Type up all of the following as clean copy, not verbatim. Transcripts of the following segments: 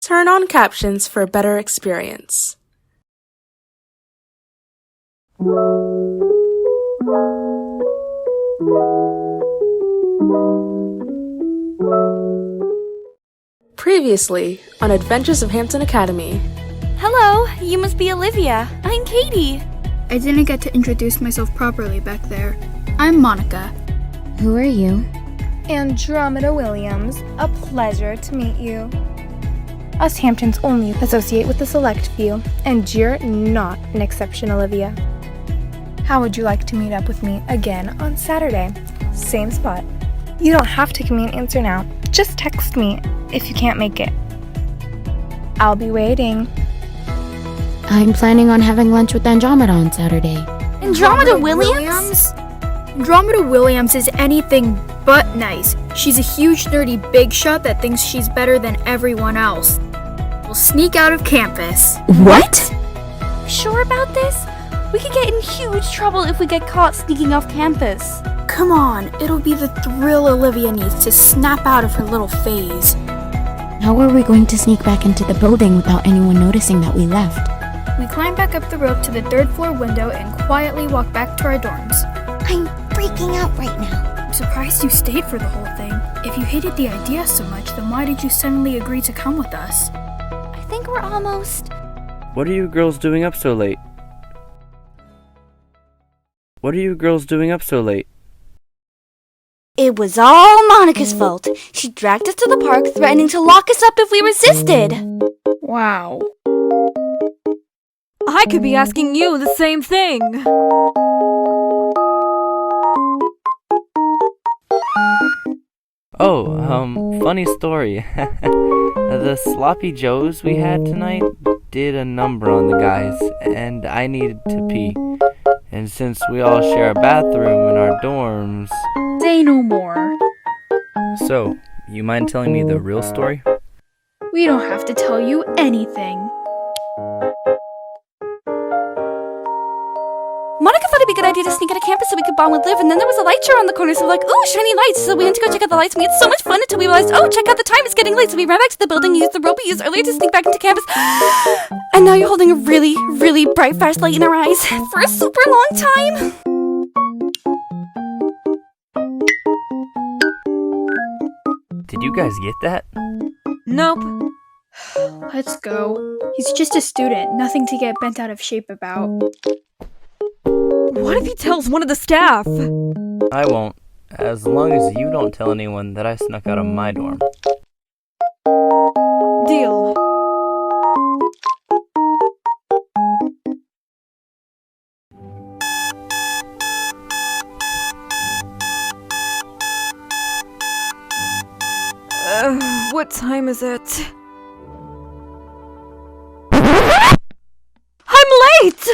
Turn on captions for a better experience. Previously on Adventures of Hampton Academy. Hello, you must be Olivia. I'm Katie. I didn't get to introduce myself properly back there. I'm Monica. Who are you? Andromeda Williams. A pleasure to meet you. Us Hamptons only associate with the select few, and you're not an exception, Olivia. How would you like to meet up with me again on Saturday? Same spot. You don't have to give me an answer now. Just text me if you can't make it. I'll be waiting. I'm planning on having lunch with Andromeda on Saturday. Andromeda Williams? Andromeda Williams is anything but nice. She's a huge nerdy big shot that thinks she's better than everyone else. We'll sneak out of campus. What? Sure about this? We could get in huge trouble if we get caught sneaking off campus. Come on, it'll be the thrill Olivia needs to snap out of her little phase. How are we going to sneak back into the building without anyone noticing that we left? We climb back up the rope to the third floor window and quietly walk back to our dorms. I'm freaking out right now. I'm surprised you stayed for the whole thing. If you hated the idea so much, then why did you suddenly agree to come with us? I think we're almost... What are you girls doing up so late? What are you girls doing up so late? It was all Monica's fault. She dragged us to the park, threatening to lock us up if we resisted. Wow. I could be asking you the same thing. Oh, funny story. The sloppy joes we had tonight did a number on the guys, and I needed to pee. And since we all share a bathroom in our dorms... Say no more. So, you mind telling me the real story? We don't have to tell you anything. Monica thought it'd be a good idea to sneak out of campus so we could bond with Liv, and then there was a light show around the corner, so we're like, ooh, shiny lights. So we went to go check out the lights, and we had so much fun until we realized, oh, check out the time, it's getting late. So we ran back to the building and used the rope we used earlier to sneak back into campus. And now you're holding a really, really bright flashlight in our eyes for a super long time. Did you guys get that? Nope. Let's go. He's just a student, nothing to get bent out of shape about. What if he tells one of the staff? I won't, as long as you don't tell anyone that I snuck out of my dorm. Deal. What time is it? I'm late!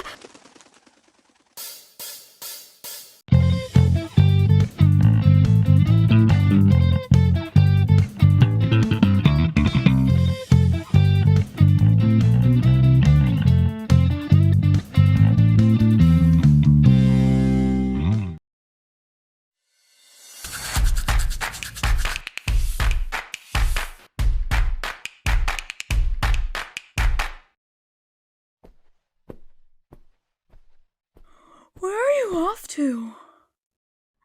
Where are you off to?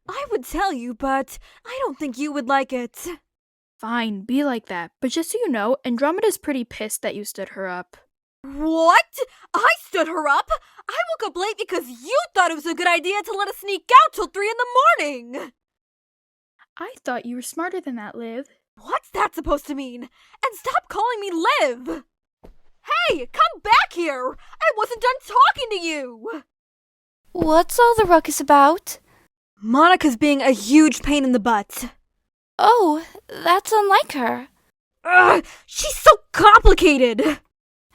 I would tell you, but I don't think you would like it. Fine, be like that. But just so you know, Andromeda's pretty pissed that you stood her up. What? I stood her up? I woke up late because you thought it was a good idea to let us sneak out till 3 in the morning. I thought you were smarter than that, Liv. What's that supposed to mean? And stop calling me Liv! Hey, come back here! I wasn't done talking to you! What's all the ruckus about? Monica's being a huge pain in the butt. Oh, that's unlike her. Ugh, she's so complicated!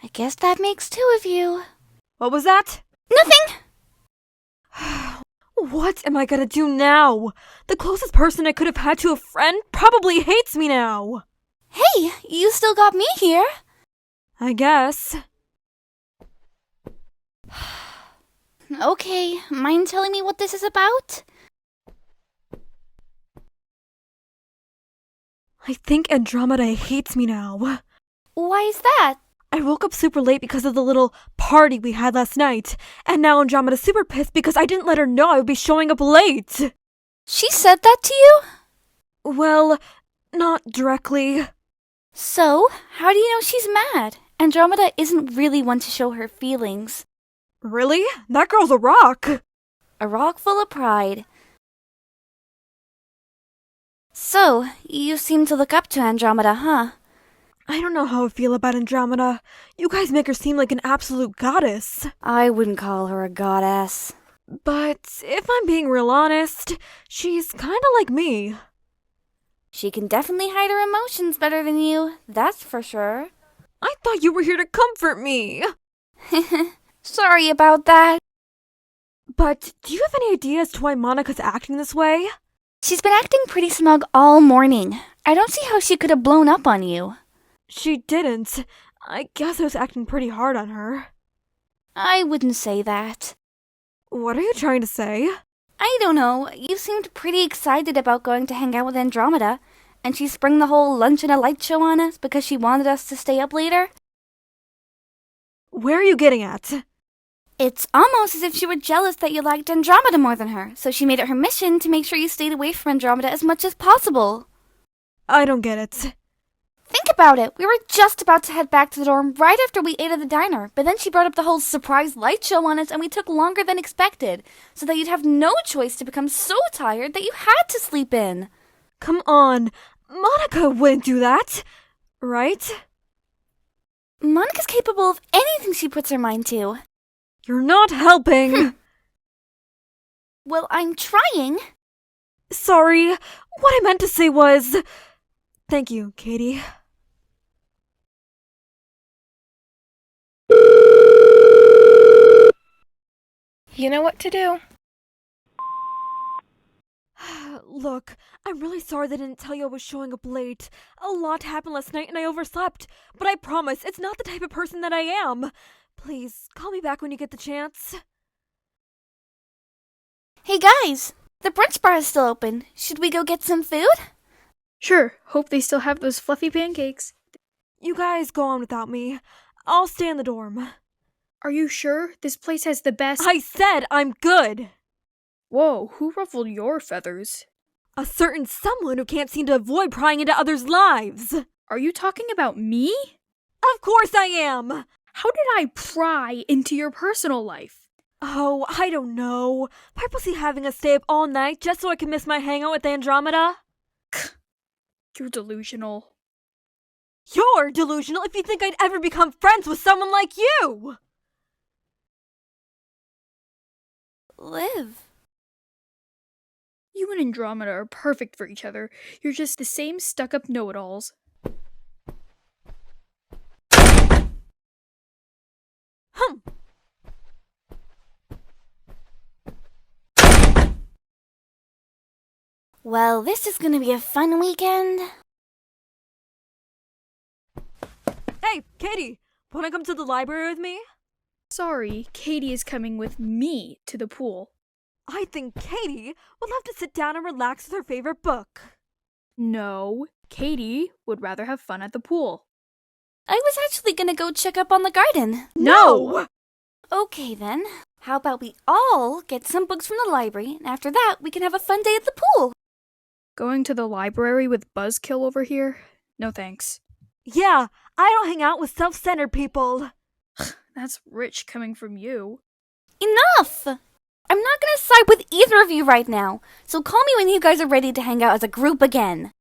I guess that makes two of you. What was that? Nothing! What am I gonna do now? The closest person I could have had to a friend probably hates me now. Hey, you still got me here. I guess. Okay, mind telling me what this is about? I think Andromeda hates me now. Why is that? I woke up super late because of the little party we had last night, and now Andromeda's super pissed because I didn't let her know I would be showing up late. She said that to you? Well, not directly. So, how do you know she's mad? Andromeda isn't really one to show her feelings. Really? That girl's a rock. A rock full of pride. So, you seem to look up to Andromeda, huh? I don't know how I feel about Andromeda. You guys make her seem like an absolute goddess. I wouldn't call her a goddess. But if I'm being real honest, she's kinda like me. She can definitely hide her emotions better than you, that's for sure. I thought you were here to comfort me. Sorry about that. But do you have any idea as to why Monica's acting this way? She's been acting pretty smug all morning. I don't see how she could have blown up on you. She didn't. I guess I was acting pretty hard on her. I wouldn't say that. What are you trying to say? I don't know. You seemed pretty excited about going to hang out with Andromeda, and she sprung the whole lunch and a light show on us because she wanted us to stay up later. Where are you getting at? It's almost as if she were jealous that you liked Andromeda more than her, so she made it her mission to make sure you stayed away from Andromeda as much as possible. I don't get it. Think about it. We were just about to head back to the dorm right after we ate at the diner, but then she brought up the whole surprise light show on us and we took longer than expected, so that you'd have no choice to become so tired that you had to sleep in. Come on. Monica wouldn't do that, right? Monica's capable of anything she puts her mind to. You're not helping. Well, I'm trying. Sorry. What I meant to say was... Thank you, Katie. You know what to do. Look, I'm really sorry that I didn't tell you I was showing up late. A lot happened last night and I overslept. But I promise, it's not the type of person that I am. Please, call me back when you get the chance. Hey guys, the brunch bar is still open. Should we go get some food? Sure, hope they still have those fluffy pancakes. You guys go on without me. I'll stay in the dorm. Are you sure? This place has the best— I said I'm good! Whoa, who ruffled your feathers? A certain someone who can't seem to avoid prying into others' lives. Are you talking about me? Of course I am! How did I pry into your personal life? Oh, I don't know. Purposely having us stay up all night just so I can miss my hangout with Andromeda? You're delusional. You're delusional if you think I'd ever become friends with someone like you! Liv. You and Andromeda are perfect for each other. You're just the same stuck-up know-it-alls. Well, this is gonna be a fun weekend. Hey, Katie, wanna come to the library with me? Sorry, Katie is coming with me to the pool. I think Katie would love to sit down and relax with her favorite book. No, Katie would rather have fun at the pool. I was actually gonna go check up on the garden. No! Okay then, how about we all get some books from the library, and after that we can have a fun day at the pool. Going to the library with Buzzkill over here? No thanks. Yeah, I don't hang out with self-centered people. That's rich coming from you. Enough! I'm not gonna side with either of you right now, so call me when you guys are ready to hang out as a group again.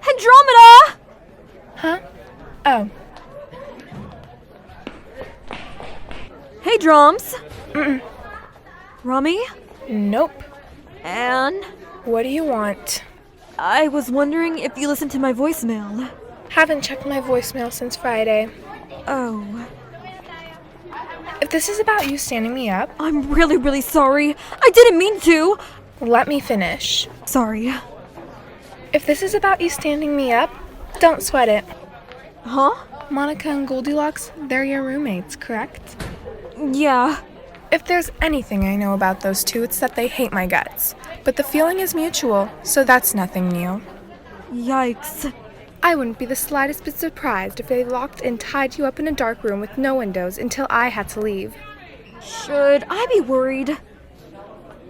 Andromeda! Huh? Oh. Hey, Drums. Rummy? Nope. Anne? What do you want? I was wondering if you listened to my voicemail. Haven't checked my voicemail since Friday. Oh. If this is about you standing me up, I'm really, really sorry. I didn't mean to. Let me finish. Sorry. If this is about you standing me up, don't sweat it. Huh? Monica and Goldilocks, they're your roommates, correct? Yeah. If there's anything I know about those two, it's that they hate my guts. But the feeling is mutual, so that's nothing new. Yikes. I wouldn't be the slightest bit surprised if they locked and tied you up in a dark room with no windows until I had to leave. Should I be worried?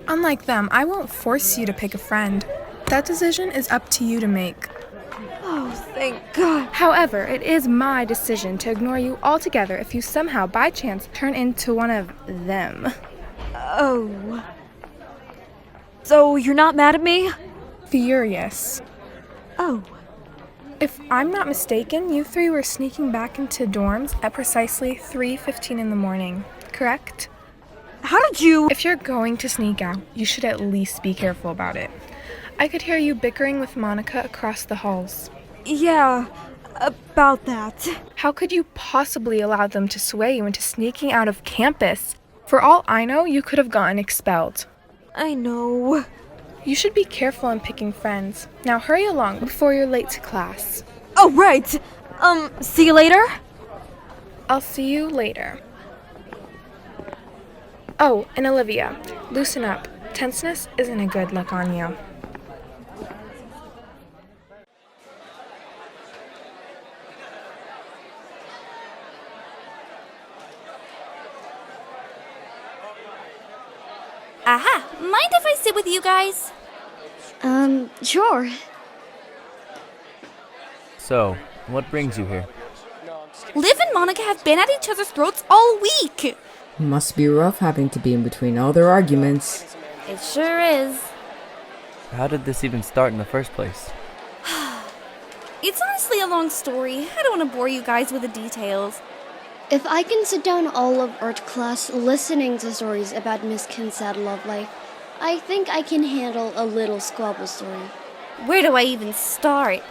Unlike them, I won't force you to pick a friend. That decision is up to you to make. Oh, thank God. However, it is my decision to ignore you altogether if you somehow, by chance, turn into one of them. Oh. So you're not mad at me? Furious. Oh. If I'm not mistaken, you three were sneaking back into dorms at precisely 3:15 in the morning, correct? How did you— If you're going to sneak out, you should at least be careful about it. I could hear you bickering with Monica across the halls. Yeah, about that. How could you possibly allow them to sway you into sneaking out of campus? For all I know, you could have gotten expelled. I know. You should be careful in picking friends. Now hurry along before you're late to class. Oh, right. See you later? I'll see you later. Oh, and Olivia, loosen up. Tenseness isn't a good look on you. Aha! Mind if I sit with you guys? Sure. So, what brings you here? Liv and Monica have been at each other's throats all week. Must be rough having to be in between all their arguments. It sure is. How did this even start in the first place? It's honestly a long story. I don't want to bore you guys with the details. If I can sit down all of art class listening to stories about Miss Kin's sad love life, I think I can handle a little squabble story. Where do I even start?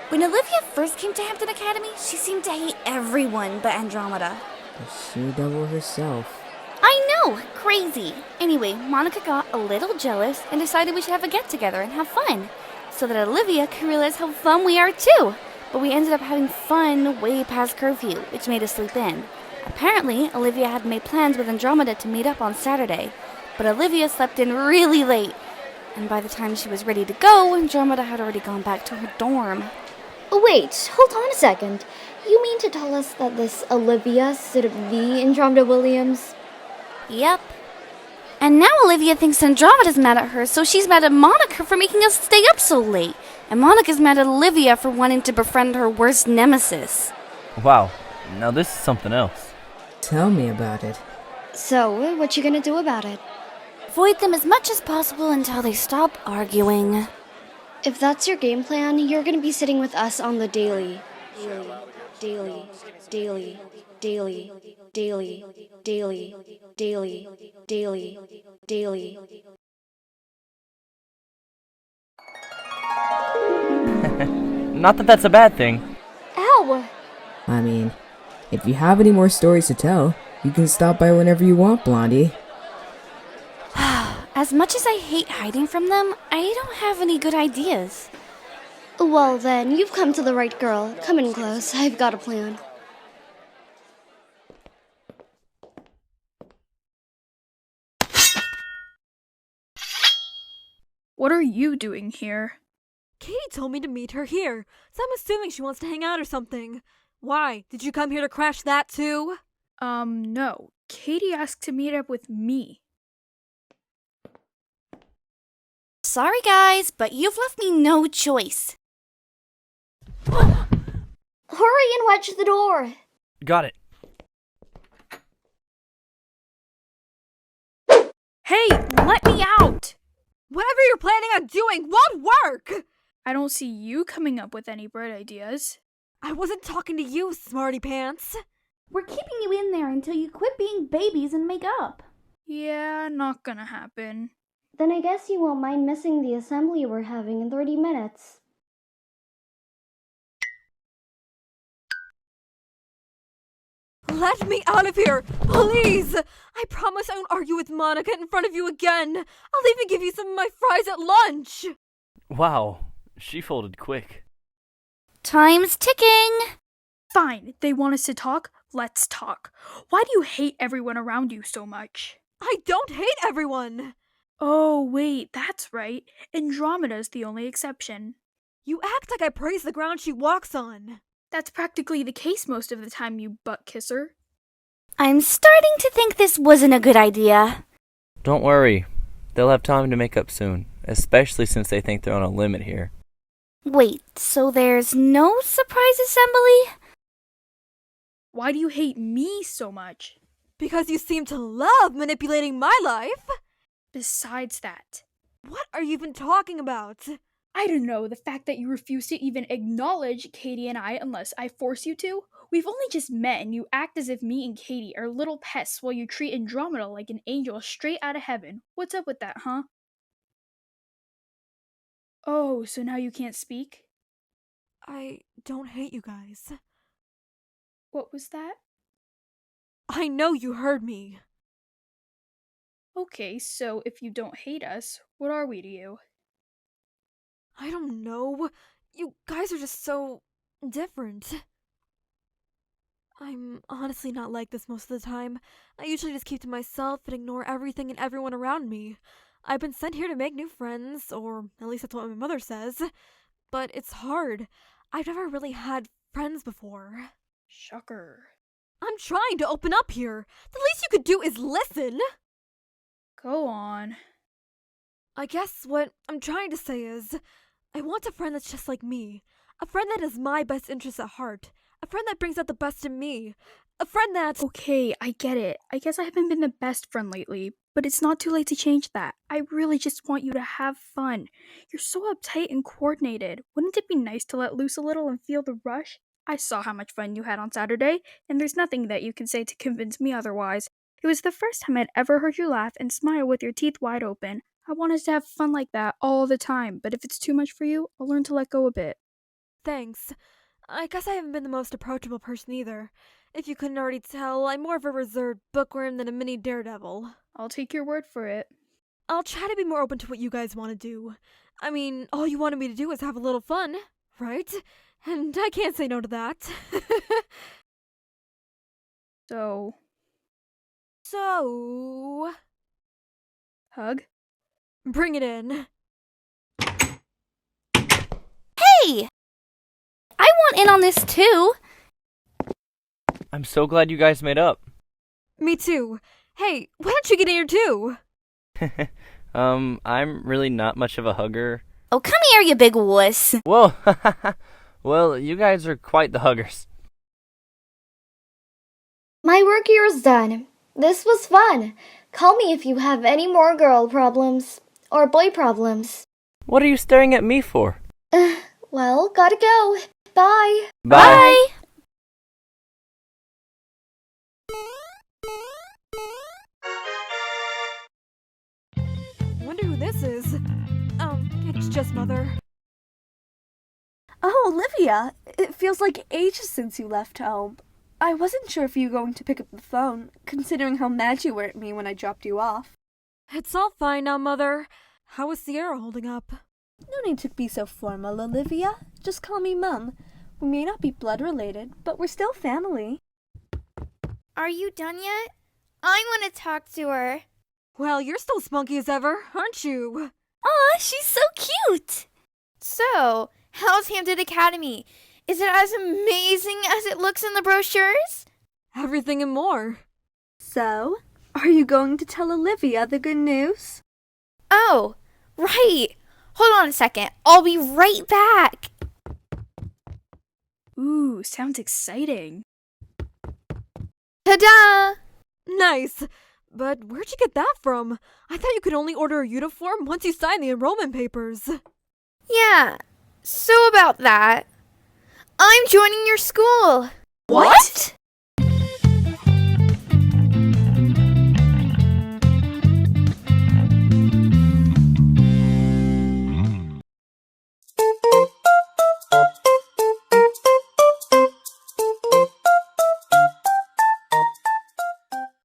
When Olivia first came to Hampton Academy, she seemed to hate everyone but Andromeda. The she devil herself. I know! Crazy! Anyway, Monica got a little jealous and decided we should have a get-together and have fun, so that Olivia could realize how fun we are too. But we ended up having fun way past curfew, which made us sleep in. Apparently, Olivia had made plans with Andromeda to meet up on Saturday, but Olivia slept in really late, and by the time she was ready to go, Andromeda had already gone back to her dorm. Wait, hold on a second. You mean to tell us that this Olivia is the Andromeda Williams? Yep. And now Olivia thinks Andromeda's mad at her, so she's mad at Monica for making us stay up so late. And Monica's mad at Olivia for wanting to befriend her worst nemesis. Wow, now this is something else. Tell me about it. So, what you gonna do about it? Avoid them as much as possible until they stop arguing. If that's your game plan, you're gonna be sitting with us on the daily. Daily. Not that that's a bad thing. Ow! I mean, if you have any more stories to tell, you can stop by whenever you want, Blondie. As much as I hate hiding from them, I don't have any good ideas. Well then, you've come to the right girl. Come in close, I've got a plan. What are you doing here? Katie told me to meet her here, so I'm assuming she wants to hang out or something. Why? Did you come here to crash that too? No. Katie asked to meet up with me. Sorry guys, but you've left me no choice. Hurry and wedge the door! Got it. Hey, let me out! Whatever you're planning on doing won't work! I don't see you coming up with any bright ideas. I wasn't talking to you, smarty pants. We're keeping you in there until you quit being babies and make up. Yeah, not gonna happen. Then I guess you won't mind missing the assembly we're having in 30 minutes. Let me out of here, please! I promise I won't argue with Monica in front of you again. I'll even give you some of my fries at lunch. Wow, she folded quick. Time's ticking. Fine, they want us to talk? Let's talk. Why do you hate everyone around you so much? I don't hate everyone. Oh, wait, that's right. Andromeda's the only exception. You act like I praise the ground she walks on. That's practically the case most of the time, you butt kisser. I'm starting to think this wasn't a good idea. Don't worry. They'll have time to make up soon, especially since they think they're on a limit here. Wait, so there's no surprise assembly? Why do you hate me so much? Because you seem to love manipulating my life. Besides that, what are you even talking about? I don't know, the fact that you refuse to even acknowledge Katie and I unless I force you to? We've only just met and you act as if me and Katie are little pests while you treat Andromeda like an angel straight out of heaven. What's up with that, huh? Oh, so now you can't speak? I don't hate you guys. What was that? I know you heard me. Okay, so if you don't hate us, what are we to you? I don't know. You guys are just so different. I'm honestly not like this most of the time. I usually just keep to myself and ignore everything and everyone around me. I've been sent here to make new friends, or at least that's what my mother says. But it's hard. I've never really had friends before. Shocker. I'm trying to open up here. The least you could do is listen. Go on. I guess what I'm trying to say is, I want a friend that's just like me. A friend that has my best interests at heart. A friend that brings out the best in me. A friend that's... Okay, I get it. I guess I haven't been the best friend lately, but it's not too late to change that. I really just want you to have fun. You're so uptight and coordinated. Wouldn't it be nice to let loose a little and feel the rush? I saw how much fun you had on Saturday, and there's nothing that you can say to convince me otherwise. It was the first time I'd ever heard you laugh and smile with your teeth wide open. I want us to have fun like that all the time, but if it's too much for you, I'll learn to let go a bit. Thanks. I guess I haven't been the most approachable person either. If you couldn't already tell, I'm more of a reserved bookworm than a mini daredevil. I'll take your word for it. I'll try to be more open to what you guys want to do. I mean, all you wanted me to do is have a little fun, right? And I can't say no to that. So... Hug? Bring it in. Hey! I want in on this too. I'm so glad you guys made up. Me too. Hey, why don't you get in here too? I'm really not much of a hugger. Oh, come here, you big wuss. Whoa! Well, you guys are quite the huggers. My work here is done. This was fun. Call me if you have any more girl problems. Or boy problems. What are you staring at me for? Well, gotta go. Bye. Bye. Wonder who this is. Oh, it's just Mother. Oh, Olivia, it feels like ages since you left home. I wasn't sure if you were going to pick up the phone, considering how mad you were at me when I dropped you off. It's all fine now, Mother. How is Sierra holding up? No need to be so formal, Olivia. Just call me Mum. We may not be blood related, but we're still family. Are you done yet? I want to talk to her. Well, you're still spunky as ever, aren't you? Aw, she's so cute! So, how's Hampton Academy? Is it as amazing as it looks in the brochures? Everything and more. So, are you going to tell Olivia the good news? Oh, right. Hold on a second. I'll be right back. Ooh, sounds exciting. Ta-da! Nice. But where'd you get that from? I thought you could only order a uniform once you signed the enrollment papers. Yeah, so about that. I'm joining your school. What?